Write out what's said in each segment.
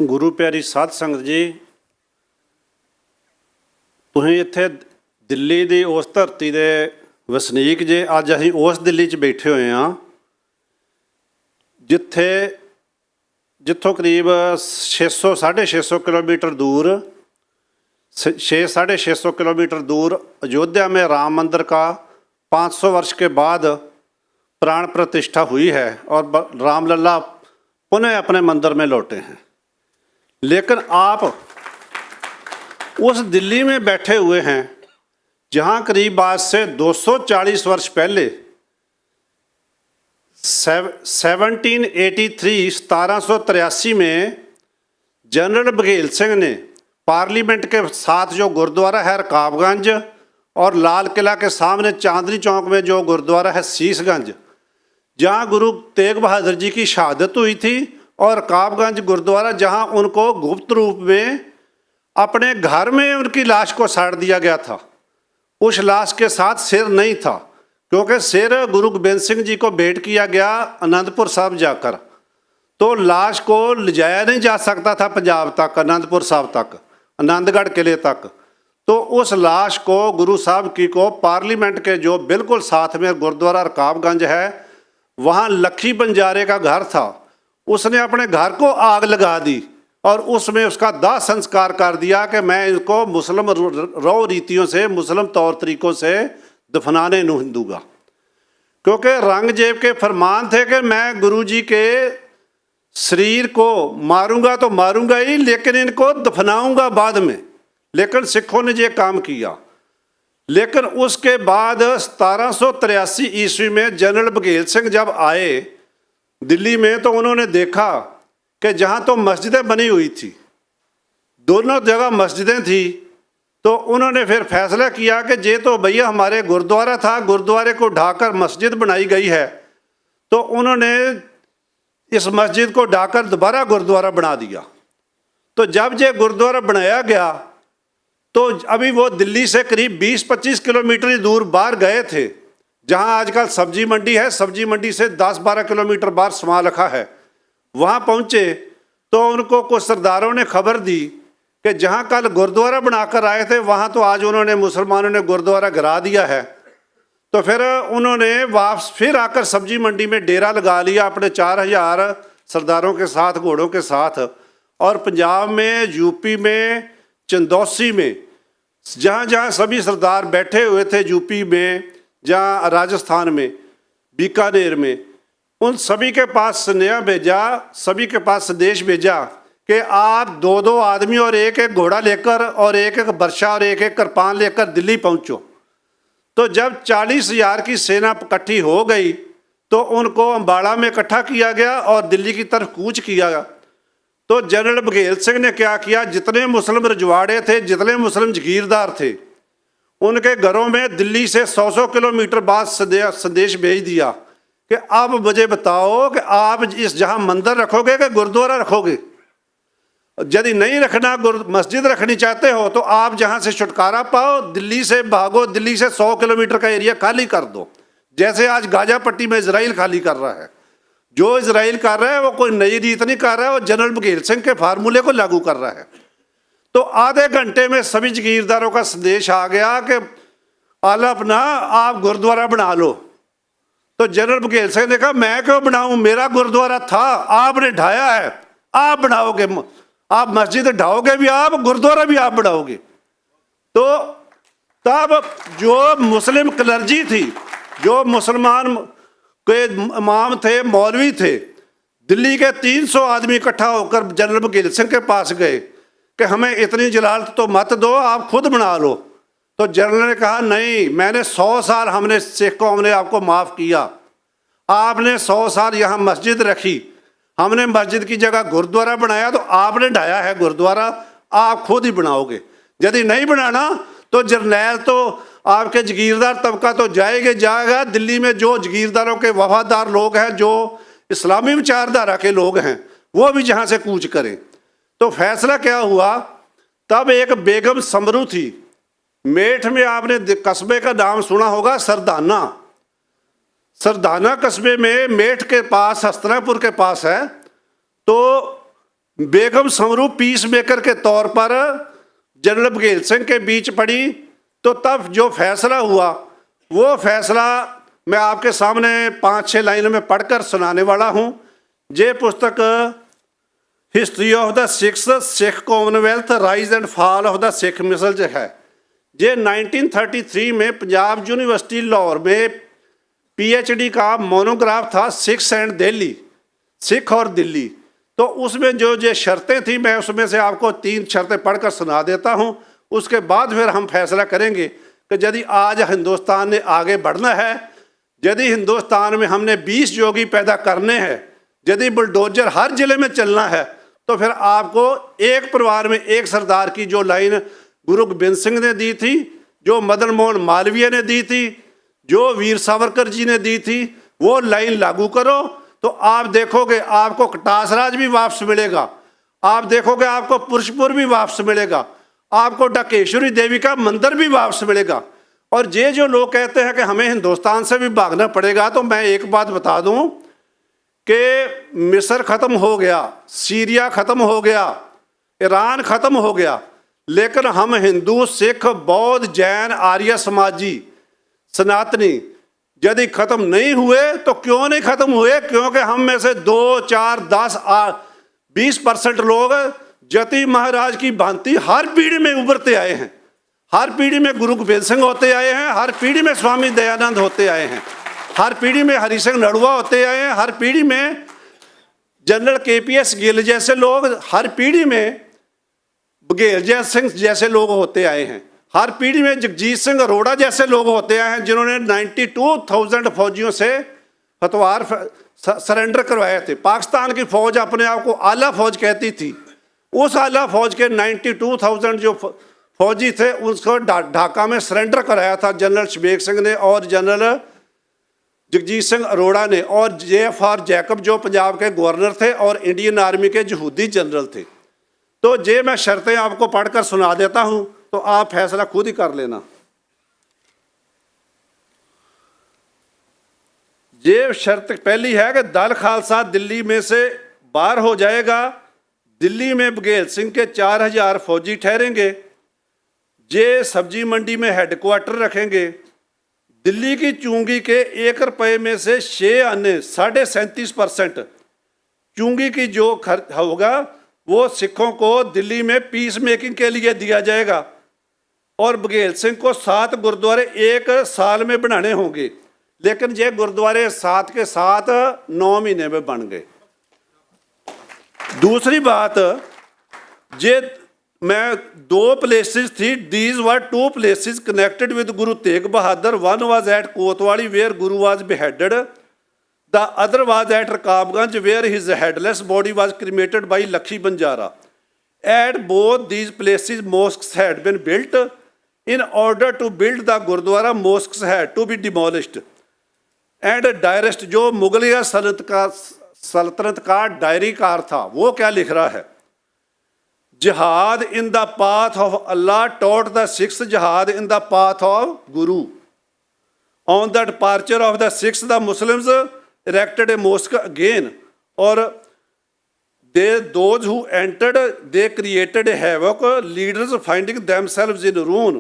गुरु प्यारी साध संगत जी, तुसीं इत्थे दिल्ली दी उस धरती दे वसनीक जे। अज असीं उस दिल्ली च बैठे हुए हाँ जित्थों करीब 600 650 किलोमीटर दूर 600 किलोमीटर दूर अयोध्या में राम मंदिर का 500 वर्ष के बाद प्राण प्रतिष्ठा हुई है और रामलला पुनः अपने मंदिर में लौटे हैं। लेकिन आप उस दिल्ली में बैठे हुए हैं जहाँ करीब आज से 240 वर्ष पहले 1783 में जनरल बघेल सिंह ने पार्लियामेंट के साथ जो गुरुद्वारा है रकाबगंज और लाल किला के सामने चांदनी चौक में जो गुरुद्वारा है शीशगंज, जहाँ गुरु तेग बहादुर जी की शहादत हुई थी, और रकाबगंज गुरुद्वारा जहाँ उनको गुप्त रूप में अपने घर में उनकी लाश को साड़ दिया गया था। उस लाश के साथ सिर नहीं था, क्योंकि सिर गुरु गोबिंद सिंह जी को भेंट किया गया आनंदपुर साहब जाकर, तो लाश को ले नहीं जा सकता था पंजाब तक, आनंदपुर साहब तक, आनंदगढ़ किले तक। तो उस लाश को गुरु साहब की को पार्लियामेंट के जो बिल्कुल साथ में गुरुद्वारा रकाबगंज है, वहाँ लखी बंजारे का घर था, उसने अपने घर को आग लगा दी और उसमें उसका दाह संस्कार कर दिया कि मैं इनको मुस्लिम रौ रीतियों से, मुस्लिम तौर तरीक़ों से दफनाने नहीं दूंगा, क्योंकि रंगजेब के फरमान थे कि मैं गुरु जी के शरीर को मारूंगा तो मारूंगा ही, लेकिन इनको दफनाऊंगा बाद में। लेकिन सिखों ने ये काम किया। लेकिन उसके बाद 1783 ईस्वी में जनरल बघेल सिंह जब आए दिल्ली में, तो उन्होंने देखा कि जहाँ तो मस्जिदें बनी हुई थी, दोनों जगह मस्जिदें थी, तो उन्होंने फिर फैसला किया कि ये तो भैया हमारे गुरुद्वारा था, गुरुद्वारे को ढाकर मस्जिद बनाई गई है। तो उन्होंने इस मस्जिद को ढाकर दोबारा गुरुद्वारा बना दिया। तो जब ये गुरुद्वारा बनाया गया, तो अभी वो दिल्ली से करीब 20-25 किलोमीटर दूर बाहर गए थे, जहाँ आजकल सब्जी मंडी है, सब्जी मंडी से 10-12 किलोमीटर बाहर समालखा है। वहाँ पहुँचे तो उनको कुछ सरदारों ने खबर दी कि जहाँ कल गुरुद्वारा बनाकर आए थे, वहाँ तो आज उन्होंने मुसलमानों ने गुरुद्वारा गिरा दिया है। तो फिर उन्होंने वापस फिर आकर सब्जी मंडी में डेरा लगा लिया अपने 4000 सरदारों के साथ, घोड़ों के साथ। और पंजाब में, यूपी में, चंदौसी में, जहाँ जहाँ सभी सरदार बैठे हुए थे, यूपी में, जहाँ राजस्थान में, बीकानेर में, उन सभी के पास स्नेह भेजा, सभी के पास संदेश भेजा कि आप 2-2 आदमी और 1-1 घोड़ा लेकर और 1-1 बर्छा और 1-1 कृपान लेकर दिल्ली पहुँचो। तो जब 40,000 की सेना इकट्ठी हो गई, तो उनको अम्बाड़ा में इकट्ठा किया गया और दिल्ली की तरफ कूच किया गया। तो जनरल बघेल सिंह ने क्या किया, जितने मुस्लिम रजवाड़े थे, जितने मुस्लिम जगीरदार थे, उनके घरों में दिल्ली से 100 किलोमीटर बाद संदेश भेज दिया कि अब मुझे बताओ कि आप इस जहाँ मंदिर रखोगे कि गुरुद्वारा रखोगे। यदि नहीं रखना, मस्जिद रखनी चाहते हो, तो आप जहाँ से छुटकारा पाओ, दिल्ली से भागो, दिल्ली से 100 किलोमीटर का एरिया खाली कर दो। जैसे आज गाजा पट्टी में इजराइल खाली कर रहा है। जो इजराइल कर रहा है वो कोई नई रीत नहीं कर रहा है, वो जनरल बघेल सिंह के फार्मूले को लागू कर रहा है। तो आधे घंटे में सभी जगीरदारों का संदेश आ गया कि आला अपना आप गुरुद्वारा बना लो। तो जनरल बघेल सिंह ने कहा मैं क्यों बनाऊं, मेरा गुरुद्वारा था, आपने ढाया है, आप बनाओगे, आप मस्जिद ढाओगे भी आप, गुरुद्वारा भी आप बनाओगे। तो तब जो मुस्लिम क्लर्जी थी, जो मुसलमान के इमाम थे, मौलवी थे, दिल्ली के 300 आदमी इकट्ठा होकर जनरल बघेल सिंह के पास गए कि हमें इतनी जलालत तो मत दो, आप खुद बना लो। तो जनरल ने कहा नहीं, मैंने 100 साल हमने सिख कौम ने आपको माफ़ किया, आपने 100 साल यहाँ मस्जिद रखी, हमने मस्जिद की जगह गुरुद्वारा बनाया, तो आपने ढाया है गुरुद्वारा, आप खुद ही बनाओगे। यदि नहीं बनाना तो जर्नैल तो आपके जगीरदार तबका तो जाएगा दिल्ली में, जो जगीरदारों के वफादार लोग हैं, जो इस्लामी विचारधारा के लोग हैं, वो भी जहाँ से कूच करें। तो फैसला क्या हुआ, तब एक बेगम समरू थी, मेठ में आपने कस्बे का नाम सुना होगा, सरदाना। सरदाना कस्बे में मेठ के पास, हस्तनापुर के पास है। तो बेगम समरू पीस मेकर के तौर पर जनरल बघेल सिंह के बीच पड़ी, तो तब जो फैसला हुआ वो फैसला मैं आपके सामने 5-6 लाइनों में पढ़कर सुनाने वाला हूँ। ये पुस्तक history of the six Sikh commonwealth rise and fall of the Sikh misl है। ये 1933 में पंजाब यूनिवर्सिटी लाहौर में PhD का मोनोग्राफ था, सिक्स एंड दिल्ली, सिख और दिल्ली। तो उसमें जो ये शर्तें थी, मैं उसमें से आपको 3 शर्तें पढ़कर सुना देता हूँ। उसके बाद फिर हम फैसला करेंगे कि यदि आज हिंदुस्तान ने आगे बढ़ना है, यदि हिंदुस्तान में हमने 20 योगी पैदा करने हैं, यदि बुलडोजर हर जिले में चलना है, तो फिर आपको एक परिवार में एक सरदार की जो लाइन गुरु गोबिंद सिंह ने दी थी, जो मदन मोहन मालवीय ने दी थी, जो वीर सावरकर जी ने दी थी, वो लाइन लागू करो तो आप देखोगे आपको कटास राज भी वापस मिलेगा, आप देखोगे आपको पुरुषपुर भी वापस मिलेगा, आपको ढकेश्वरी देवी का मंदिर भी वापस मिलेगा। और ये जो लोग कहते हैं कि हमें हिंदुस्तान से भी भागना पड़ेगा, तो मैं एक बात बता दूं कि मिस्र ख़त्म हो गया, सीरिया ख़त्म हो गया, ईरान ख़त्म हो गया, लेकिन हम हिंदू, सिख, बौद्ध, जैन, आर्य समाजी, सनातनी यदि ख़त्म नहीं हुए तो क्यों नहीं ख़त्म हुए? क्योंकि हम में से 2, 4, 10, 20% लोग जति महाराज की भांति हर पीढ़ी में उभरते आए हैं। हर पीढ़ी में गुरु गोबिंद सिंह होते आए हैं, हर पीढ़ी में स्वामी दयानंद होते आए हैं, हर पीढ़ी में हरि सिंह नड़ुआ होते आए हैं, हर पीढ़ी में जनरल KPS गिल जैसे लोग, हर पीढ़ी में बघेल सिंह जैसे लोग होते आए हैं, हर पीढ़ी में जगजीत सिंह अरोड़ा जैसे लोग होते आए हैं, जिन्होंने 92,000 फौजियों से हथवार सरेंडर करवाए थे। पाकिस्तान की फ़ौज अपने आप को आला फ़ौज कहती थी। उस आला फ़ौज के 92,000 जो फौजी थे उसको ढाका में सरेंडर कराया था जनरल शबेग सिंह ने और जनरल जगजीत सिंह अरोड़ा ने, और JFR जैकब जो पंजाब के गवर्नर थे और इंडियन आर्मी के यहूदी जनरल थे। तो ये मैं शर्तें आपको पढ़कर सुना देता हूँ, तो आप फैसला खुद ही कर लेना। ये शर्त पहली है कि दल खालसा दिल्ली में से बाहर हो जाएगा, दिल्ली में बघेल सिंह के 4000 फौजी ठहरेंगे, ये सब्जी मंडी में हेडक्वार्टर रखेंगे, दिल्ली की चूंगी के 1 रुपये में से 6 आने 37.5% चूंगी की जो खर्च होगा वो सिखों को दिल्ली में पीस मेकिंग के लिए दिया जाएगा। और बघेल सिंह को 7 गुरुद्वारे 1 साल में बनाने होंगे, लेकिन ये गुरुद्वारे 7 के 7 9 महीने में बन गए। दूसरी बात, ये मैं 2 प्लेसेस थी, these were 2 places connected with Guru Tegh Bahadur, one was at Kotwali where Guru was beheaded, the other was at Rakabganj where his headless body was cremated by Lakhi Banjara. At both these places mosques had been built. In order to build the Gurdwara, mosques had to be demolished. And डायरेस्ट जो मुगलिया सल्तनत का डायरीकार था वो क्या लिख रहा है? जिहाद in the path of Allah taught the six जिहाद in the path of Guru. On the departure of the six the Muslims erected a mosque again, or those who entered they created a havoc. Leaders finding themselves in ruin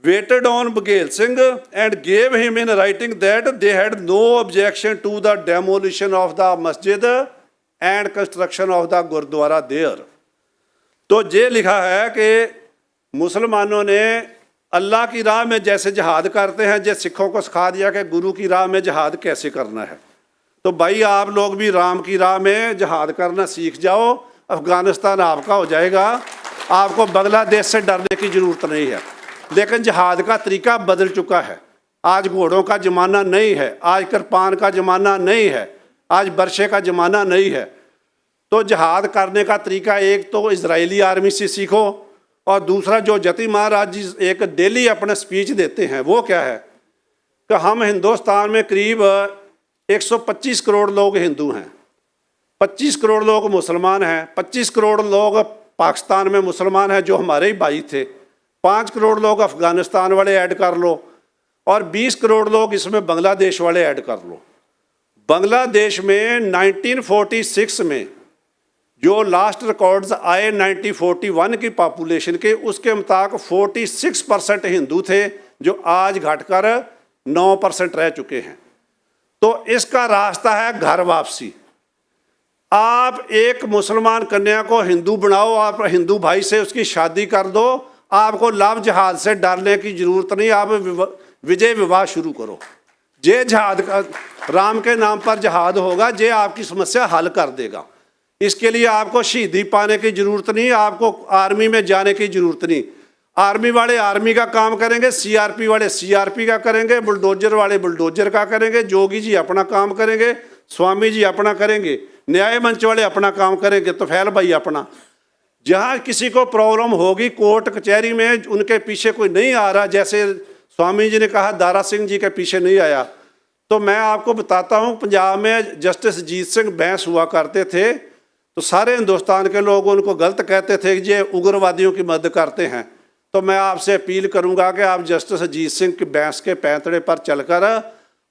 waited on Bghel Singh and gave him in writing that they had no objection to the demolition of the masjid and construction of the Gurdwara there. तो ये लिखा है कि मुसलमानों ने अल्लाह की राह में जैसे जहाद करते हैं, जैसे सिखों को सिखा दिया कि गुरु की राह में जहाद कैसे करना है। तो भाई आप लोग भी राम की राह में जहाद करना सीख जाओ, अफ़गानिस्तान आपका हो जाएगा, आपको बांग्लादेश से डरने की ज़रूरत नहीं है। लेकिन जहाद का तरीका बदल चुका है, आज घोड़ों का ज़माना नहीं है, आज कृपान का ज़माना नहीं है, आज बरशे का ज़माना नहीं है। तो जहाद करने का तरीका एक तो इजरायली आर्मी से सीखो, और दूसरा जो जति महाराज जी एक डेली अपने स्पीच देते हैं वो क्या है कि हम हिंदुस्तान में करीब 125 करोड़ लोग हिंदू हैं, 25 करोड़ लोग मुसलमान हैं, 25 करोड़ लोग पाकिस्तान में मुसलमान हैं जो हमारे ही भाई थे, 5 करोड़ लोग अफ़गानिस्तान वाले ऐड कर लो, और 20 करोड़ लोग इसमें बांग्लादेश वाले ऐड कर लो। बांग्लादेश में 1946 में जो लास्ट रिकॉर्ड्स आए 1941 की पॉपुलेशन के, उसके मुताबिक 46% हिंदू थे, जो आज घटकर 9% रह चुके हैं। तो इसका रास्ता है घर वापसी। आप एक मुसलमान कन्या को हिंदू बनाओ, आप हिंदू भाई से उसकी शादी कर दो, आपको लव जहाद से डरने की जरूरत नहीं, आप विजय विवाह शुरू करो। जे जहाद का राम के नाम पर जहाद होगा, जे आपकी समस्या हल कर देगा। इसके लिए आपको शहीदी पाने की जरूरत नहीं, आपको आर्मी में जाने की जरूरत नहीं। आर्मी वाले आर्मी का काम करेंगे, सीआरपी वाले सीआरपी का करेंगे, बुलडोजर वाले बुलडोजर का करेंगे, जोगी जी अपना काम करेंगे, स्वामी जी अपना करेंगे, न्याय मंच वाले अपना काम करेंगे, तो फैल भाई अपना। जहाँ किसी को प्रॉब्लम होगी कोर्ट कचहरी में, उनके पीछे कोई नहीं आ रहा, जैसे स्वामी जी ने कहा दारा सिंह जी के पीछे नहीं आया, तो मैं आपको बताता हूँ पंजाब में जस्टिस जीत सिंह बैंस हुआ करते थे, तो सारे हिंदुस्तान के लोग उनको गलत कहते थे कि ये उग्रवादियों की मदद करते हैं। तो मैं आपसे अपील करूंगा कि आप जस्टिस अजीत सिंह की बैंस के पैंतड़े पर चलकर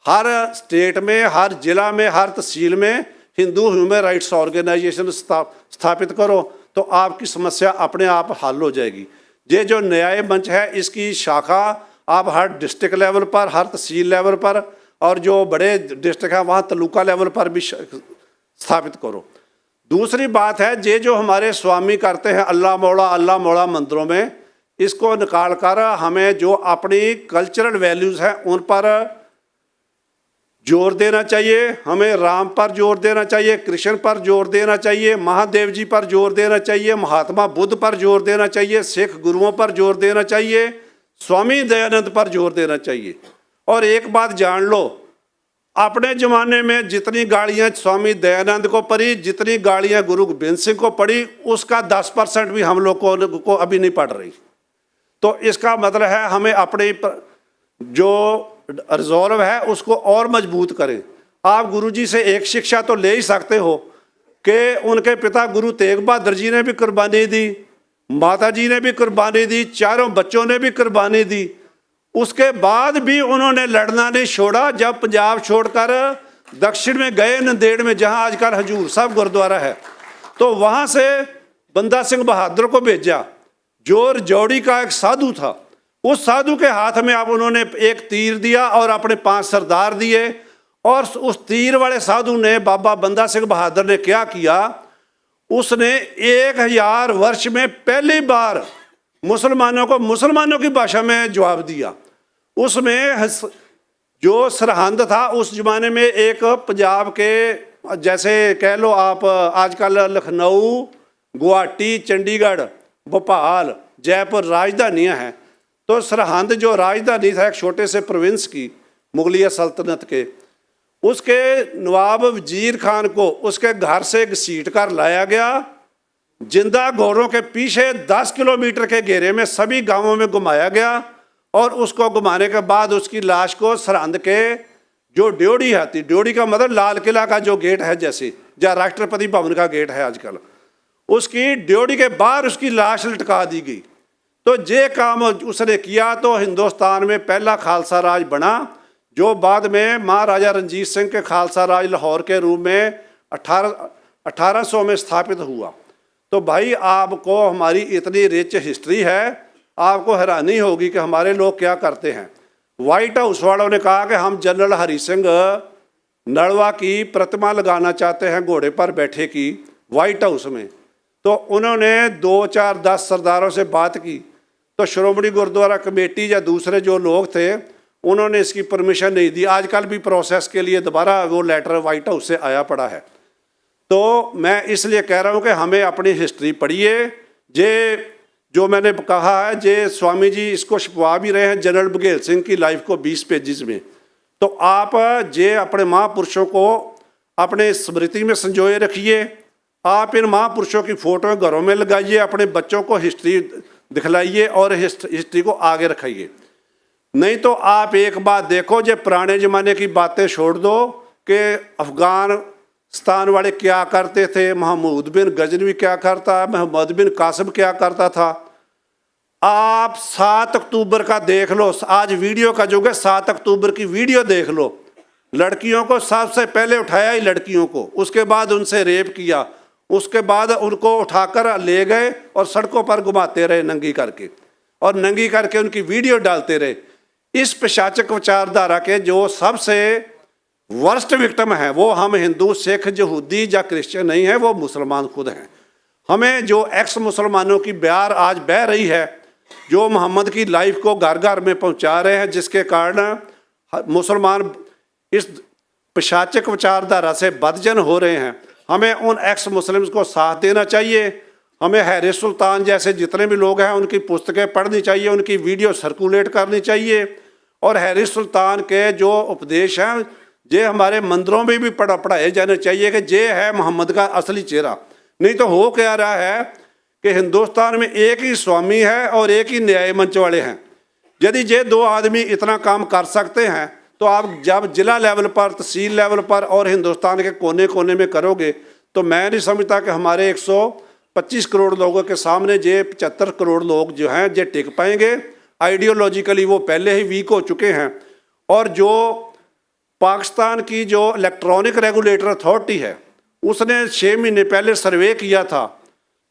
हर स्टेट में, हर जिला में, हर तहसील में हिंदू ह्यूमन राइट्स ऑर्गेनाइजेशन स्थापित करो, तो आपकी समस्या अपने आप हल हो जाएगी। ये जो न्याय मंच है, इसकी शाखा आप हर डिस्ट्रिक्ट लेवल पर, हर तहसील लेवल पर, और जो बड़े डिस्ट्रिक्ट हैं वहाँ तालुका लेवल पर भी स्थापित करो। दूसरी बात है, ये जो हमारे स्वामी करते हैं अल्लाह मौला मंदिरों में, इसको निकाल कर हमें जो अपनी कल्चरल वैल्यूज़ हैं उन पर जोर देना चाहिए। हमें राम पर जोर देना चाहिए, कृष्ण पर जोर देना चाहिए, महादेव जी पर जोर देना चाहिए, महात्मा बुद्ध पर जोर देना चाहिए, सिख गुरुओं पर जोर देना चाहिए, स्वामी दयानंद पर जोर देना चाहिए। और एक बात जान लो, अपने ज़माने में जितनी गालियाँ स्वामी दयानंद को पड़ी, जितनी गालियाँ गुरु गोबिंद सिंह को पड़ी, उसका 10% भी हम लोग को अभी नहीं पड़ रही। तो इसका मतलब है हमें अपने जो रिजॉल्व है उसको और मजबूत करें। आप गुरुजी से एक शिक्षा तो ले ही सकते हो कि उनके पिता गुरु तेग बहादुर जी ने भी कुर्बानी दी, माता जी ने भी कुर्बानी दी, चारों बच्चों ने भी कुर्बानी दी, उसके बाद भी उन्होंने लड़ना नहीं छोड़ा। जब पंजाब छोड़कर दक्षिण में गए नंदेड़ में, जहां आजकल हजूर साहब गुरुद्वारा है, तो वहां से बंदा सिंह बहादुर को भेजा, जो रजौड़ी का एक साधु था। उस साधु के हाथ में अब उन्होंने एक तीर दिया और अपने 5 सरदार दिए, और उस तीर वाले साधु ने, बाबा बंदा सिंह बहादुर ने क्या किया, उसने 1000 वर्ष में पहली बार मुसलमानों को मुसलमानों की भाषा में जवाब दिया। उसमें जो सरहंद था उस जमाने में, एक पंजाब के जैसे कह लो आप आजकल लखनऊ, गुवाहाटी, चंडीगढ़, भोपाल, जयपुर राजधानियाँ हैं, तो सरहंद जो राजधानी था एक छोटे से प्रोविंस की मुगलिया सल्तनत के, उसके नवाब वजीर खान को उसके घर से घसीट कर लाया गया, जिंदा घोड़ों के पीछे 10 किलोमीटर के घेरे में सभी गांवों में घुमाया गया, और उसको घुमाने के बाद उसकी लाश को सरहंद के जो ड्योढ़ी आती, ड्योढ़ी का मतलब लाल किला का जो गेट है, जैसे जहाँ राष्ट्रपति भवन का गेट है आजकल, उसकी ड्योढ़ी के बाहर उसकी लाश लटका दी गई। तो ये काम उसने किया तो हिंदुस्तान में पहला खालसा राज बना, जो बाद में महाराजा रंजीत सिंह के खालसा राज लाहौर के रूप में 1800 में स्थापित हुआ। तो भाई आपको हमारी इतनी रिच हिस्ट्री है, आपको हैरानी होगी कि हमारे लोग क्या करते हैं। व्हाइट हाउस वालों ने कहा कि हम जनरल हरि सिंह नलवा की प्रतिमा लगाना चाहते हैं, घोड़े पर बैठे की, व्हाइट हाउस में। तो उन्होंने 2, 4, 10 सरदारों से बात की, तो श्रोमणी गुरुद्वारा कमेटी या दूसरे जो लोग थे उन्होंने इसकी परमिशन नहीं दी। आजकल भी प्रोसेस के लिए दोबारा वो लेटर व्हाइट हाउस से आया पड़ा है। तो मैं इसलिए कह रहा हूँ कि हमें अपनी हिस्ट्री पढ़िए। जे जो मैंने कहा है, जे स्वामी जी इसको छपवा भी रहे हैं जनरल बघेल सिंह की लाइफ को 20 पेजेस में। तो आप जे अपने महापुरुषों को अपने स्मृति में संजोए रखिए, आप इन महापुरुषों की फ़ोटो घरों में लगाइए, अपने बच्चों को हिस्ट्री दिखलाइए और हिस्ट्री को आगे रखाइए। नहीं तो आप एक बात देखो, जो पुराने ज़माने की बातें छोड़ दो कि अफ़गानिस्तान वाले क्या करते थे, महमूद बिन गजनवी क्या करता, मोहम्मद बिन कासिम क्या करता था। आप 7 अक्टूबर का देख लो, आज वीडियो का युग है, 7 अक्टूबर की वीडियो देख लो। लड़कियों को सबसे पहले उठाया ही लड़कियों को, उसके बाद उनसे रेप किया, उसके बाद उनको उठाकर ले गए और सड़कों पर घुमाते रहे नंगी करके, और नंगी करके उनकी वीडियो डालते रहे। इस पिशाचक विचारधारा के जो सबसे वर्स्ट विक्टिम है वो हम हिंदू, सिख, यहूदी या क्रिश्चियन नहीं है, वो मुसलमान खुद हैं। हमें जो एक्स मुसलमानों की बयार आज बह रही है, जो मोहम्मद की लाइफ को घर घर में पहुंचा रहे हैं, जिसके कारण मुसलमान इस पिशाचक विचारधारा से बदजन हो रहे हैं, हमें उन एक्स मुस्लिम्स को साथ देना चाहिए। हमें हैरिस सुल्तान जैसे जितने भी लोग हैं उनकी पुस्तकें पढ़नी चाहिए, उनकी वीडियो सर्कुलेट करनी चाहिए, और हैरिस सुल्तान के जो उपदेश हैं ये हमारे मंदिरों में भी पढ़ाए जाने चाहिए कि ये है मोहम्मद का असली चेहरा। नहीं तो हो क्या रहा है कि हिंदुस्तान में एक ही स्वामी है और एक ही न्याय मंच वाले हैं। यदि ये दो आदमी इतना काम कर सकते हैं तो आप जब जिला लेवल पर, तहसील लेवल पर और हिंदुस्तान के कोने कोने में करोगे तो मैं नहीं समझता कि हमारे 125 करोड़ लोगों के सामने ये 75 करोड़ लोग जो हैं ये टिक पाएंगे। आइडियोलॉजिकली वो पहले ही वीक हो चुके हैं। और जो पाकिस्तान की जो इलेक्ट्रॉनिक रेगुलेटर अथॉरिटी है उसने 6 महीने पहले सर्वे किया था,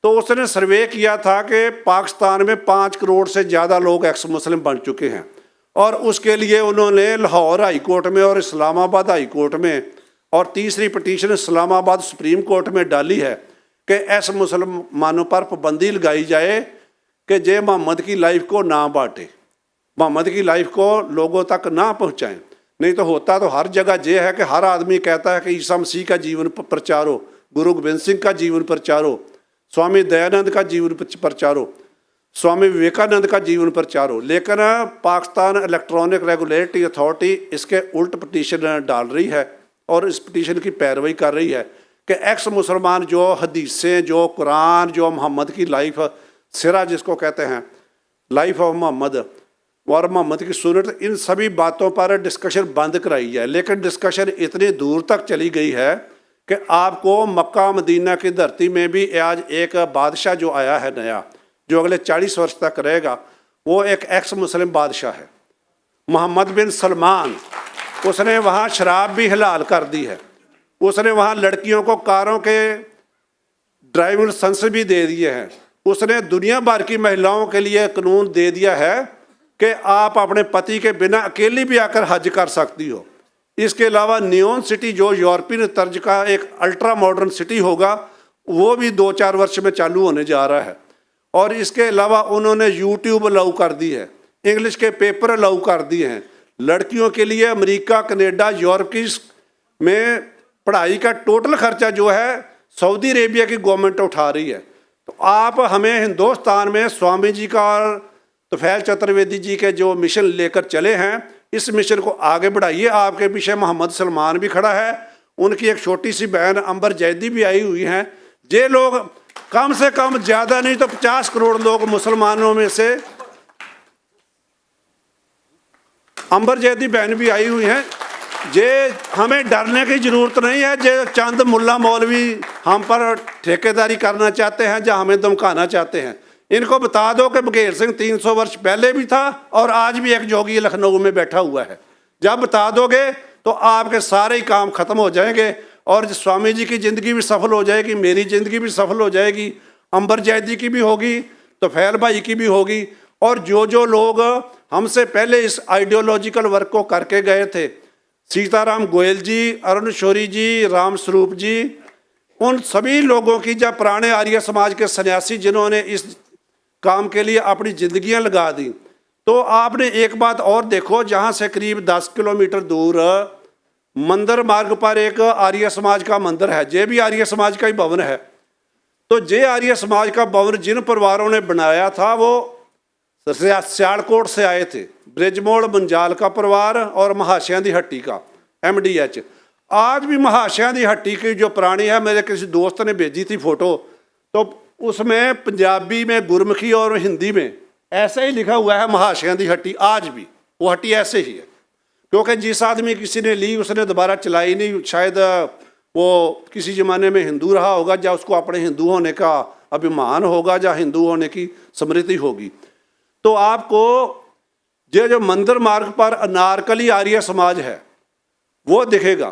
तो उसने सर्वे किया था कि पाकिस्तान में 5 करोड़ से ज़्यादा लोग एक्स मुस्लिम बन चुके हैं, और उसके लिए उन्होंने लाहौर हाई कोर्ट में और इस्लामाबाद हाई कोर्ट में और तीसरी पिटीशन इस्लामाबाद सुप्रीम कोर्ट में डाली है कि ऐसे मुसलमानों पर पाबंदी लगाई जाए कि जे मोहम्मद की लाइफ को ना बांटे, मोहम्मद की लाइफ को लोगों तक ना पहुँचाएँ। नहीं तो होता तो हर जगह ये है कि हर आदमी कहता है कि ईसा मसीह का जीवन प्रचारो, गुरु गोबिंद सिंह का जीवन प्रचारो, स्वामी दयानंद का जीवन प्रचारो, स्वामी विवेकानंद का जीवन प्रचारो। लेकिन पाकिस्तान इलेक्ट्रॉनिक रेगुलेटरी अथॉरिटी इसके उल्ट पिटीशन डाल रही है और इस पिटीशन की पैरवी कर रही है कि एक्स मुसलमान जो हदीसें, जो कुरान, जो मोहम्मद की लाइफ सिरा जिसको कहते हैं, लाइफ ऑफ मोहम्मद और मोहम्मद की सुन्नत, इन सभी बातों पर डिस्कशन बंद कराई है। लेकिन डिस्कशन इतनी दूर तक चली गई है कि आपको मक्का मदीना की धरती में भी आज एक बादशाह जो आया है नया, जो अगले 40 वर्ष तक रहेगा, वो एक एक्स मुस्लिम बादशाह है, मोहम्मद बिन सलमान। उसने वहाँ शराब भी हलाल कर दी है, उसने वहाँ लड़कियों को कारों के ड्राइविंग लाइसेंस भी दे दिए हैं, उसने दुनिया भर की महिलाओं के लिए कानून दे दिया है कि आप अपने पति के बिना अकेली भी आकर हज कर सकती हो। इसके अलावा नियोन सिटी जो यूरोपियन तर्ज का एक अल्ट्रा मॉडर्न सिटी होगा वो भी 2-4 वर्ष में चालू होने जा रहा है। और इसके अलावा उन्होंने यूट्यूब अलाउ कर दी है, इंग्लिश के पेपर अलाउ कर दिए हैं। लड़कियों के लिए अमेरिका, कनेडा, यूरोप की में पढ़ाई का टोटल खर्चा जो है सऊदी अरेबिया की गवर्नमेंट उठा रही है। तो आप हमें हिंदुस्तान में स्वामी जी का और तुफैल चतुर्वेदी जी के जो मिशन लेकर चले हैं, इस मिशन को आगे बढ़ाइए। आपके पीछे मोहम्मद सलमान भी खड़ा है, उनकी एक छोटी सी बहन अंबर जैदी भी आई हुई हैं। ये लोग कम से कम ज़्यादा नहीं तो 50 करोड़ लोग मुसलमानों में से, अंबर जैदी बहन भी आई हुई हैं। ये हमें डरने की ज़रूरत नहीं है। जे चंद मुल्ला मौलवी हम पर ठेकेदारी करना चाहते हैं या हमें धमकाना चाहते हैं, इनको बता दो कि बघेल सिंह 300 वर्ष पहले भी था और आज भी एक जोगी लखनऊ में बैठा हुआ है। जब बता दोगे तो आपके सारे ही काम खत्म हो जाएंगे और स्वामी जी की ज़िंदगी भी सफल हो जाएगी, मेरी ज़िंदगी भी सफल हो जाएगी, अंबर जैदी की भी होगी, तो फैल भाई की भी होगी। और जो लोग हमसे पहले इस आइडियोलॉजिकल वर्क को करके गए थे, सीताराम गोयल जी, अरुण शौरी जी, राम स्वरूप जी, उन सभी लोगों की, जब पुराने आर्य समाज के सन्यासी जिन्होंने इस काम के लिए अपनी ज़िंदगियां लगा दी, तो आपने एक बात और देखो, जहां से करीब 10 किलोमीटर दूर मंदिर मार्ग पर एक आर्य समाज का मंदिर है, ये भी आर्य समाज का ही भवन है। तो ये आर्य समाज का भवन जिन परिवारों ने बनाया था वो सियालकोट से आए थे, ब्रिजमोड़ मंजाल का परिवार और महाशयां दी हट्टी का MDH। आज भी महाशयां दी हट्टी की जो पुरानी है, मेरे किसी दोस्त ने भेजी थी फोटो, तो उसमें पंजाबी में, गुरमुखी और हिंदी में ऐसे ही लिखा हुआ है महाशयां दी हट्टी। आज भी वो हट्टी ऐसे ही है, क्योंकि जिस आदमी किसी ने ली उसने दोबारा चलाई नहीं। शायद वो किसी ज़माने में हिंदू रहा होगा, या उसको अपने हिंदू होने का अभिमान होगा, या हिंदू होने की स्मृति होगी। तो आपको ये जो मंदिर मार्ग पर अनारकली आर्य समाज है वो दिखेगा।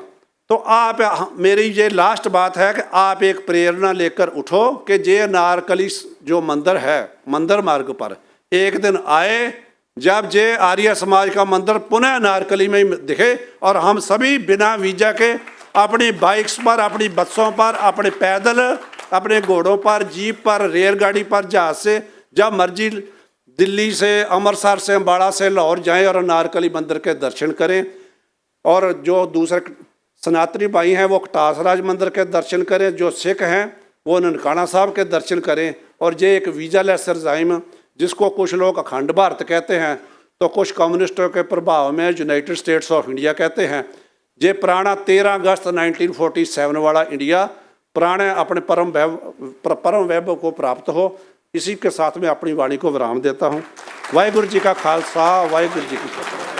तो आप मेरी ये लास्ट बात है कि आप एक प्रेरणा लेकर उठो कि जे अनारकली जो मंदिर है मंदिर मार्ग पर एक दिन आए जब जे आर्य समाज का मंदिर पुनः अनारकली में ही दिखे और हम सभी बिना वीजा के अपनी बाइक्स पर, अपनी बसों पर, अपने पैदल, अपने घोड़ों पर, जीप पर, रेलगाड़ी पर, जहाज से जब मर्जी दिल्ली से, अमृतसर से, अम्बाड़ा से, लाहौर जाएं और अनारकली मंदिर के दर्शन करें। और जो दूसरे सनातनी भाई हैं वो कटासराज मंदिर के दर्शन करें, जो सिख हैं वो ननकाना साहब के दर्शन करें। और ये एक वीज़ा लेस रजाइम जिसको कुछ लोग अखंड भारत कहते हैं तो कुछ कम्युनिस्टों के प्रभाव में यूनाइटेड स्टेट्स ऑफ इंडिया कहते हैं। ये पुराना 13 अगस्त 1947 वाला इंडिया पुराने अपने परम वैभव को प्राप्त हो। इसी के साथ में अपनी वाणी को विराम देता हूँ। वाहिगुरू जी का खालसा, वाहिगुरू जी की फतेह।